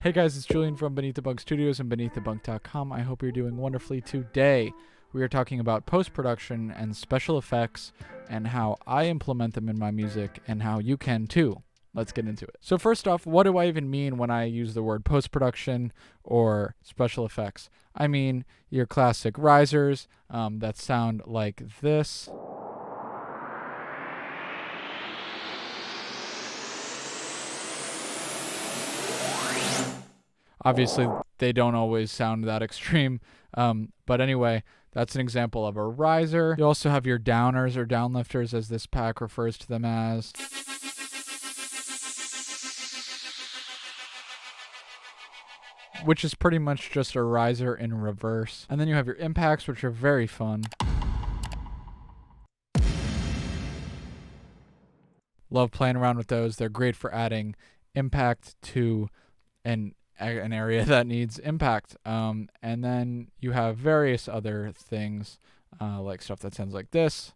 Hey guys, it's Julian from Beneath the Bunk Studios and BeneathTheBunk.com. I hope you're doing wonderfully today. We are talking about post-production and special effects and how I implement them in my music and how you can too. Let's get into it. So first off, what do I even mean when I use the word post-production or special effects? I mean your classic risers that sound like this. Obviously, they don't always sound that extreme, but anyway, that's an example of a riser. You also have your downers or downlifters, as this pack refers to them as. Which is pretty much just a riser in reverse. And then you have your impacts, which are very fun. Love playing around with those. They're great for adding impact to an area that needs impact. And then you have various other things, like stuff that sounds like this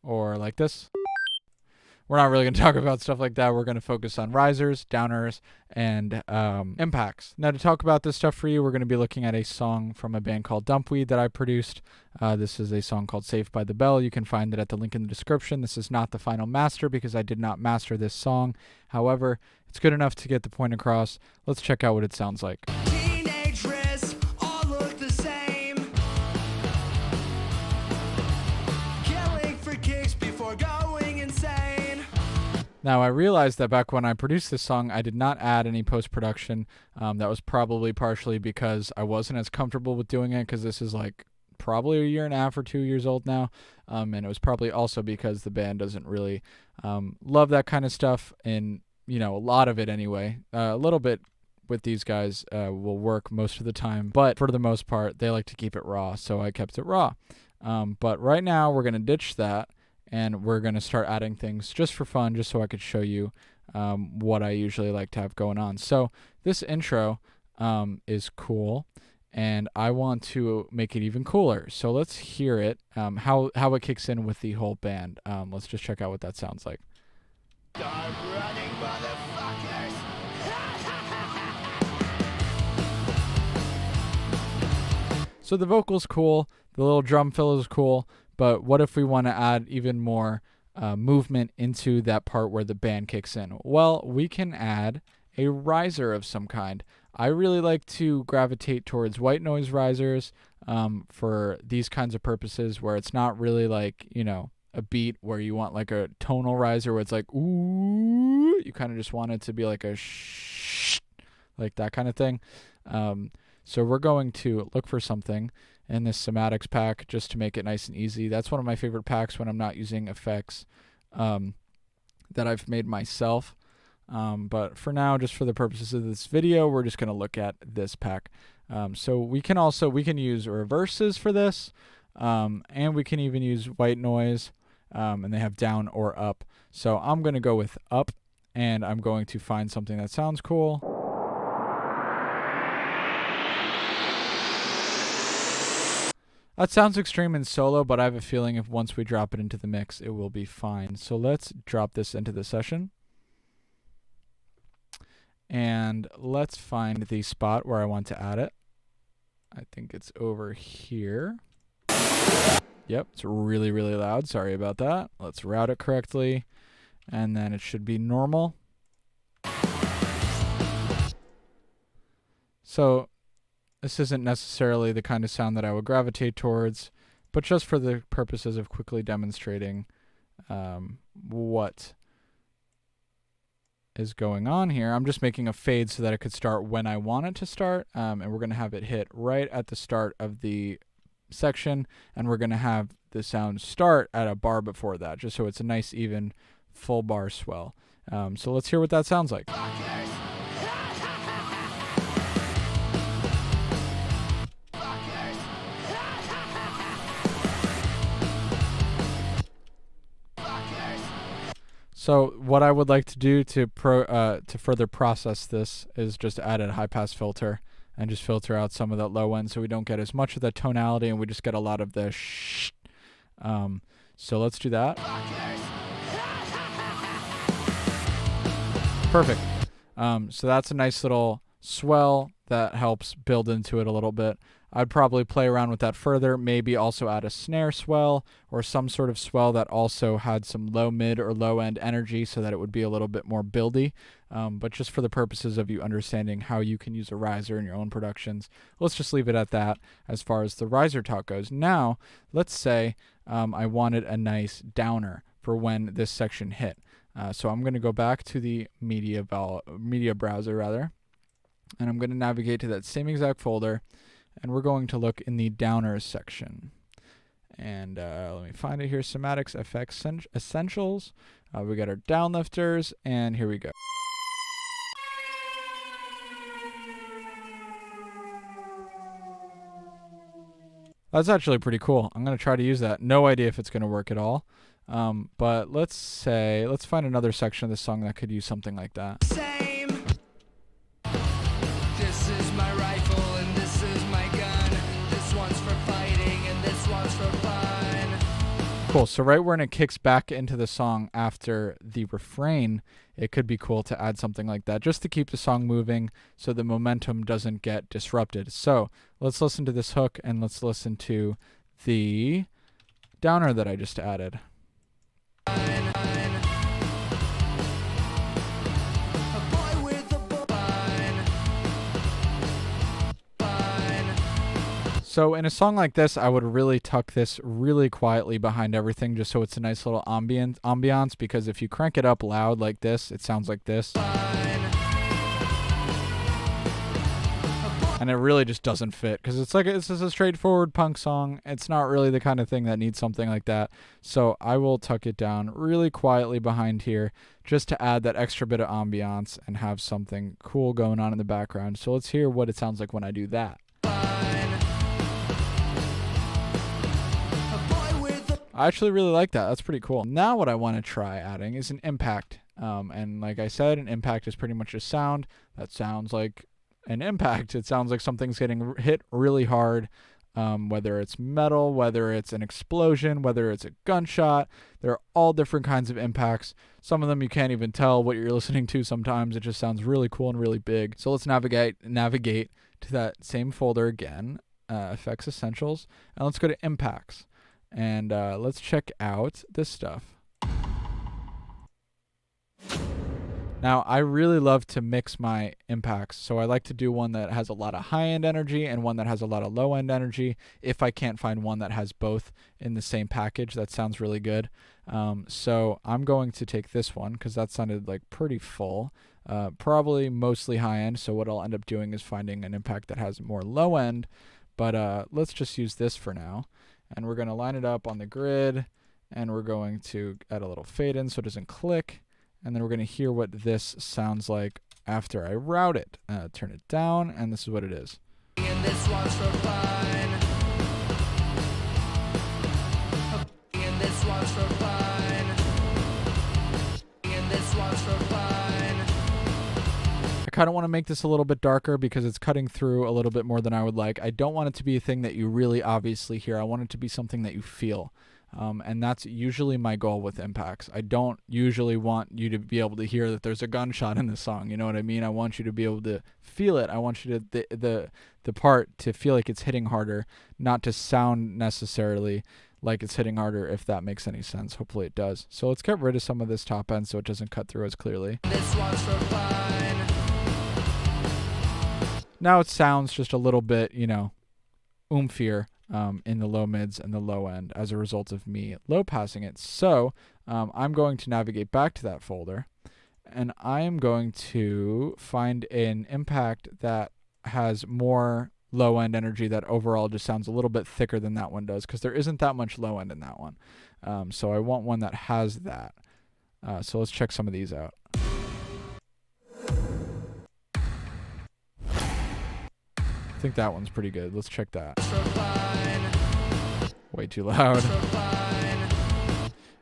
or like this. We're not really going to talk about stuff like that. We're going to focus on risers, downers, and impacts. Now, to talk about this stuff for you, we're going to be looking at a song from a band called Dumpweed that I produced. This is a song called Saved by the Bell. You can find it at the link in the description. This is not the final master because I did not master this song. However, it's good enough to get the point across. Let's check out what it sounds like. Teenage risks all look the same. Killing for kicks before going insane. Now, I realized that back when I produced this song, I did not add any post-production. That was probably partially because I wasn't as comfortable with doing it, because this is like probably a year and a half or 2 years old now. And it was probably also because the band doesn't really love that kind of stuff. And, you know, a lot of it anyway. A little bit with these guys will work most of the time. But for the most part, they like to keep it raw. So I kept it raw. But right now, we're going to ditch that. And we're going to start adding things just for fun, just so I could show you what I usually like to have going on. So this intro is cool, and I want to make it even cooler. So let's hear it, how it kicks in with the whole band. Let's just check out what that sounds like. Start running, motherfuckers. So the vocal's cool, the little drum fill is cool, but what if we want to add even more movement into that part where the band kicks in? Well, we can add a riser of some kind. I really like to gravitate towards white noise risers for these kinds of purposes, where it's not really like, you know, a beat where you want like a tonal riser where it's like, ooh, you kind of just want it to be like a shh, like that kind of thing. So we're going to look for something in this somatics pack just to make it nice and easy. That's one of my favorite packs when I'm not using effects that I've made myself. But for now, just for the purposes of this video, we're just going to look at this pack. So we can use reverses for this, and we can even use white noise, and they have down or up. So I'm going to go with up, and I'm going to find something that sounds cool. That sounds extreme in solo, but I have a feeling if once we drop it into the mix, it will be fine. So let's drop this into the session. And let's find the spot where I want to add it. I think it's over here. Yep, it's really, really loud. Sorry about that. Let's route it correctly. And then it should be normal. So this isn't necessarily the kind of sound that I would gravitate towards, but just for the purposes of quickly demonstrating what is going on here, I'm just making a fade so that it could start when I want it to start, and we're going to have it hit right at the start of the section, and we're going to have the sound start at a bar before that, just so it's a nice, even, full bar swell. So let's hear what that sounds like. So what I would like to do to further process this is just add a high pass filter and just filter out some of that low end so we don't get as much of that tonality and we just get a lot of the shh. So let's do that. Perfect. So that's a nice little swell that helps build into it a little bit. I'd probably play around with that further, maybe also add a snare swell or some sort of swell that also had some low mid or low end energy so that it would be a little bit more buildy. But just for the purposes of you understanding how you can use a riser in your own productions, let's just leave it at that as far as the riser talk goes. Now, let's say I wanted a nice downer for when this section hit. So I'm going to go back to the media browser rather, and I'm going to navigate to that same exact folder, and we're going to look in the downers section. And let me find it here. Somatics FX Essentials. We got our downlifters, and here we go. That's actually pretty cool. I'm going to try to use that. No idea if it's going to work at all. But let's find another section of the song that could use something like that. Same. This is my rifle and this is my gun. This one's for fighting and this one's for fun. Cool. So right when it kicks back into the song after the refrain, it could be cool to add something like that just to keep the song moving so the momentum doesn't get disrupted. So let's listen to this hook and let's listen to the downer that I just added. So in a song like this, I would really tuck this really quietly behind everything just so it's a nice little ambiance, because if you crank it up loud like this, it sounds like this. And it really just doesn't fit because it's just a straightforward punk song. It's not really the kind of thing that needs something like that. So I will tuck it down really quietly behind here just to add that extra bit of ambiance and have something cool going on in the background. So let's hear what it sounds like when I do that. I actually really like that. That's pretty cool. Now what I want to try adding is an impact. And like I said, an impact is pretty much a sound that sounds like an impact. It sounds like something's getting hit really hard, whether it's metal, whether it's an explosion, whether it's a gunshot. There are all different kinds of impacts. Some of them you can't even tell what you're listening to sometimes. It just sounds really cool and really big. So let's navigate to that same folder again, Effects Essentials, and let's go to Impacts. And let's check out this stuff. Now, I really love to mix my impacts, so I like to do one that has a lot of high-end energy and one that has a lot of low-end energy. If I can't find one that has both in the same package, that sounds really good. So I'm going to take this one because that sounded like pretty full, probably mostly high-end. So what I'll end up doing is finding an impact that has more low-end, but let's just use this for now. And we're going to line it up on the grid, and we're going to add a little fade in so it doesn't click. And then we're going to hear what this sounds like after I route it. Turn it down, and this is what it is. And this one's for fun. And this one's for fun. And this one's for fun. I kind of want to make this a little bit darker because it's cutting through a little bit more than I would like. I don't want it to be a thing that you really obviously hear. I want it to be something that you feel. And that's usually my goal with impacts. I don't usually want you to be able to hear that there's a gunshot in the song. You know what I mean? I want you to be able to feel it. I want you to the part to feel like it's hitting harder, not to sound necessarily like it's hitting harder, if that makes any sense. Hopefully it does. So let's get rid of some of this top end so it doesn't cut through as clearly. This one's for fun. Now it sounds just a little bit, oomfier. In the low mids and the low end as a result of me low passing it. So I'm going to navigate back to that folder, and I am going to find an impact that has more low end energy that overall just sounds a little bit thicker than that one does, because there isn't that much low end in that one. So I want one that has that. So let's check some of these out. I think that one's pretty good. Let's check that. Way too loud.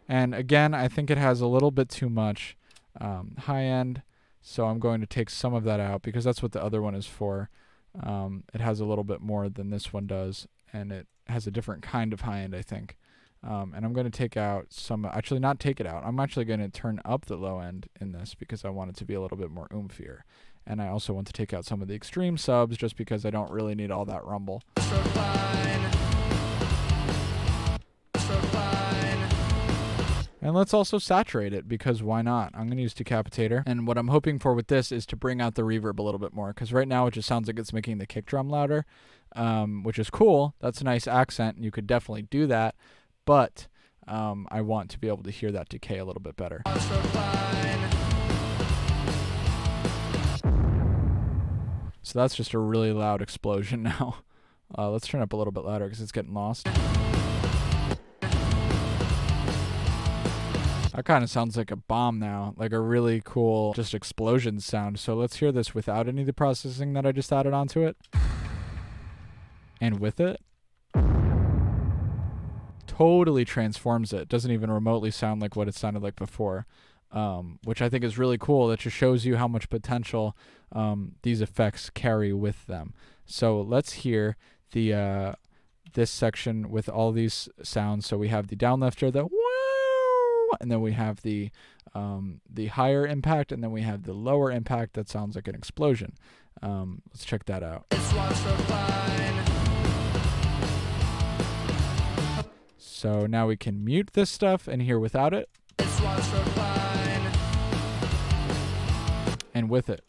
And again, I think it has a little bit too much high end, so I'm going to take some of that out because that's what the other one is for. It has a little bit more than this one does, and it has a different kind of high end, I think. And I'm going to take out some, actually not take it out. I'm actually going to turn up the low end in this because I want it to be a little bit more oomphier. And I also want to take out some of the extreme subs just because I don't really need all that rumble. And let's also saturate it because why not? I'm going to use Decapitator. And what I'm hoping for with this is to bring out the reverb a little bit more because right now it just sounds like it's making the kick drum louder, which is cool. That's a nice accent and you could definitely do that. But I want to be able to hear that decay a little bit better. So that's just a really loud explosion now. Let's turn up a little bit louder because it's getting lost. That kind of sounds like a bomb now, like a really cool just explosion sound. So let's hear this without any of the processing that I just added onto it. And with it. Totally transforms it. Doesn't even remotely sound like what it sounded like before, which I think is really cool. That just shows you how much potential these effects carry with them. So let's hear the this section with all these sounds. So we have the downlifter, the wow, and then we have the higher impact, and then we have the lower impact that sounds like an explosion. Let's check that out. So now we can mute this stuff and hear without it. And with it.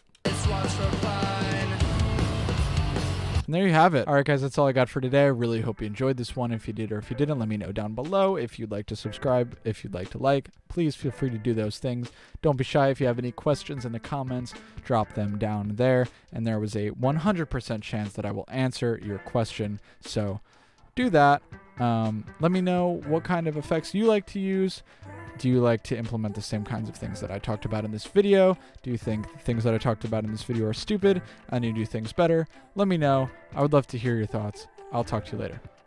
And there you have it. All right, guys, that's all I got for today. I really hope you enjoyed this one. If you did or if you didn't, let me know down below. If you'd like to subscribe, if you'd like to like, please feel free to do those things. Don't be shy. If you have any questions in the comments, drop them down there. And there was a 100% chance that I will answer your question. So do that. Let me know what kind of effects you like to use. Do you like to implement the same kinds of things that I talked about in this video? Do you think the things that I talked about in this video are stupid? I need to do things better. Let me know. I would love to hear your thoughts. I'll talk to you later.